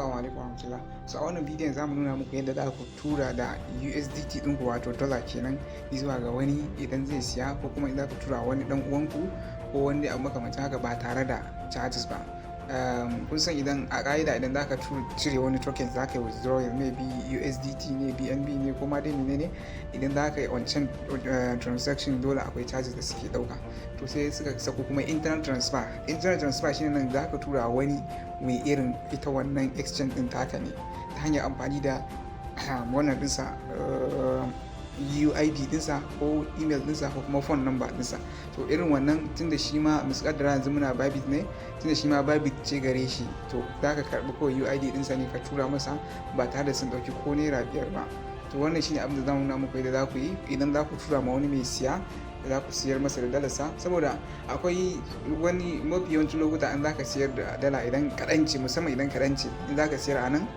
Assalamu alaikum warahmatullah. So a wannan bidiyon zamu nuna muku yadda za ku tura da USDT ɗinku wato dollar kenan zuwa ga wani idan zai siya, ko kuma idan za ku tura wani dan uwanku ko wani abu makamancin haka ba tare da charges ba. Kun san idan a ƙa'ida idan za ka cire wani token za ka yi withdrawal, maybe USDT ne, BNB ne, ko ma dai ne, idan za ka yi wancan transaction dole akwai charges da suke ɗauka. To sai suka sako kuma internal transfer. Internal transfer shine nan za ka tura wani mai irin ita wannan exchange ɗin taka ne ta hanyar amfani da wannan ɗinsa UID ɗinsa ko email ɗinsa ko kuma phone number ɗinsa. To irin wannan tunda shi ma muskaddara yanzu muna Bybit ne, tunda shi ma Bybit ce gare shi, to za ka karɓi kawai UID ɗinsa ne ka tura masa ba tare da sun ɗauki ko naira 5 ba. To wannan shine abin da za mu nuna muku yadda za ku yi idan za ku tura ma wani mai siya, za ku siyar masa da dalarsa, saboda akwai wani mafi yawancin lokuta an za ka siyar da dala idan kaɗan ce, musamman idan kaɗan ce, in za ka siyar a nan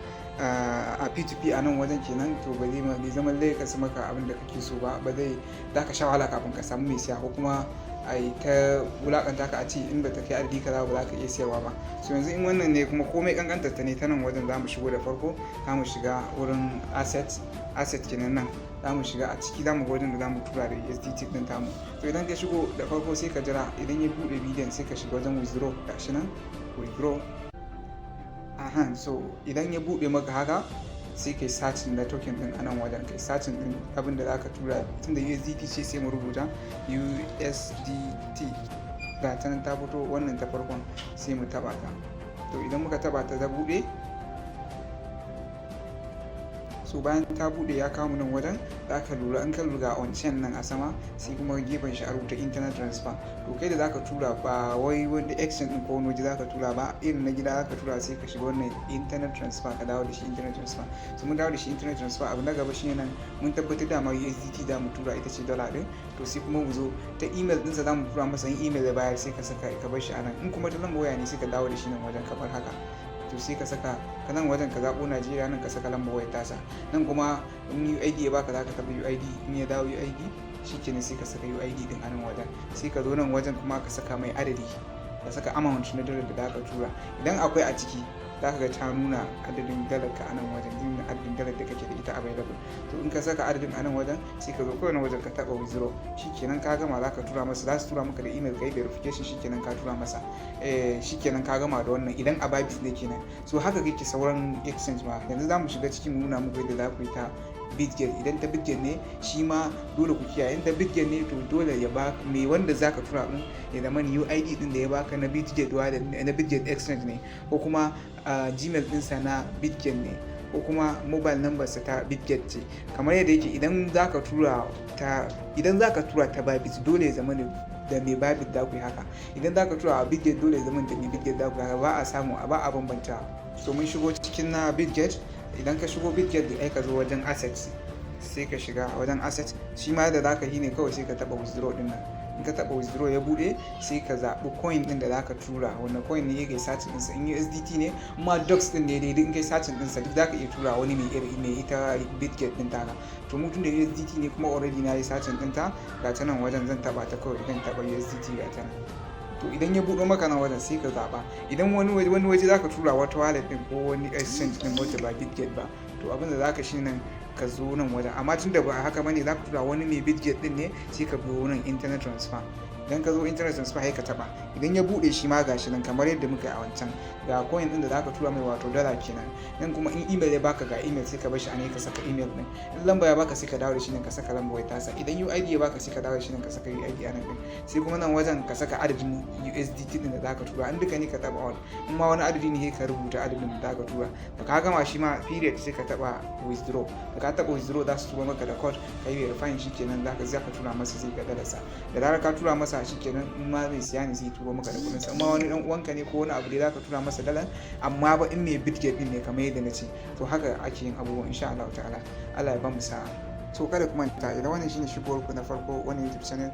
a P2P a nan wajen kenan, to ba zai zama lai ka maka abin da kake so ba, zai za ka sha wahala kafin ka samu mai siya, ko kuma a yi ta wulakanta ka a ce in ba ta kai adadi kaza ba za ka iya siyarwa ba. So yanzu in wannan ne kuma komai kankantar ta ne, ta nan wajen za mu shigo da farko, za mu shiga wurin asset kenan nan, za mu shiga a ciki, za mu wajen da za mu tura da USDT din tamu. To idan ka shigo da farko sai ka jira, idan ya bude bidiyon sai ka shiga wajen withdraw, gashi nan withdraw. So idan ya bude maka haka sai kai searching na token din anan wajen, kai searching din abin da zaka tura, tunda USDT ce sai mu rubuta USDT, ga ta nan ta fito, wannan ta farkon sai mu taba ta. To idan muka taba ta bude, so bayan ta bude ya kawo nan wajen, za ka lura in ka lura on chain nan a sama, sai kuma gefen shi a rubuta internet transfer. To kai da zaka tura ba wai wanda exchange din ko wani waje zaka tura ba, irin na gida zaka tura, sai ka shiga wannan internet transfer, ka dawo da shi internet transfer. So mun dawo da shi internet transfer, abu na gaba shine nan mun tabbatar da ma USDT da mu tura ita ce dollar din. To sai kuma mu zo ta email ɗinsa za mu tura masa, in email ya bayar sai ka saka ka bar shi a nan, in kuma ta lamba waya ne sai ka dawo da shi nan wajen kamar haka. To sai ka saka ka nan wajen ka zaɓo Najeriya, nan ka saka lambar wayar tasa, nan kuma in UID ya baka za ka taɓa UID, in ya dawo UID shikenan sai ka saka UID din a nan wajen, sai ka zo nan wajen kuma ka saka mai adadi, ka saka amount na dalar da ka tura. Idan akwai a ciki za ka ga ta nuna adadin dalar ka a nan wajen, din adadin dalar da kake da ita available. To in ka saka adadin a nan wajen sai ka zo kawai wajen ka taɓa withdraw, shikenan ka gama, za ka tura masa, za su tura maka da email kai verification, shikenan ka tura masa, shikenan ka gama da wannan idan a Bybit ne kenan. So haka kake sauran exchange ma. Yanzu za mu shiga cikin mu nuna muku yadda za ku yi ta Bitget. Idan ta Bitget ne shi ma dole ku kiyaye, idan ta Bitget ne to dole ya ba mai wanda zaka tura din ya zama UID din da ya baka na Bitget na Bitget exchange ne, ko kuma Gmail dinsa na Bitget ne, ko kuma mobile number sa ta Bitget ce. Kamar yadda yake idan zaka tura ta Bybit dole ya zama da mai Bybit da ku yi haka, idan zaka tura a Bitget dole ya zama da mai Bitget da ku yi haka, ba a samu ba a bambanta. So mun shigo cikin na Bitget. Idan ka shigo Bitget da ka zo wajen assets, sai ka shiga wajen assets, shi ma da zaka yi ne kawai sai ka taba withdraw din nan. In ka taba withdraw ya bude, sai ka zaɓi coin din da zaka tura, wannan coin ne yake searching ɗinsa, in USDT ne amma docs din ne dai in kai searching ɗinsa duk zaka iya tura wani mai ita Bitget din taka. To mutum da USDT ne kuma already na yi searching ɗinta, ga ta nan wajen zan taba ta kawai, idan taba USDT ga ta nan. To idan ya buɗe maka nan wajen sai ka zaɓa, idan wani waje zaka tura wata wallet din ko wani exchange din wacce ba Bitget ba, to abin da zaka shi nan ka zo nan wajen, amma tunda ba haka bane zaka tura wani mai Bitget din ne, sai ka zo nan internet transfer. Idan ka zo internet transfer sai ka taba, idan ya bude shi ma gashi nan kamar yadda muka yi a wancan, ga coin din da zaka tura mai wato dala kenan. Nan kuma in email ya baka ga email sai ka bar shi a ne ka saka email din, in lamba ya baka sai ka dawo da shi nan ka saka lambar wayar tasa, idan UID ya baka sai ka dawo da shi nan ka saka UID a nan din, sai kuma nan wajen ka saka adadin USDT din da zaka tura, in duka ne ka taba all, in ma wani adadi ne sai ka rubuta adadin da zaka tura. Da ka gama shi ma period sai ka taba withdraw, da ka taba withdraw za su tura maka da code, ka yi verifying shikenan zaka tura masa sai ka dalarsa. Da zarar ka tura masa shikenan, in ma zai siya ne sai turo maka da kudin sa, amma wani dan uwanka ne ko wani abu da zaka tura masa dalan, amma ba in mai Bitget din ne kamar yadda na ce. To haka ake yin abubuwan, insha Allah ta'ala. Allah ya ba mu sa'a. So kada ku manta, idan wannan shine shigowar ku na farko wannan YouTube channel,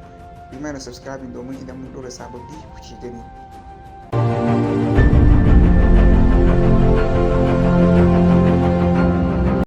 ku yi mana subscribing domin idan mun dora sababbi kuke gani.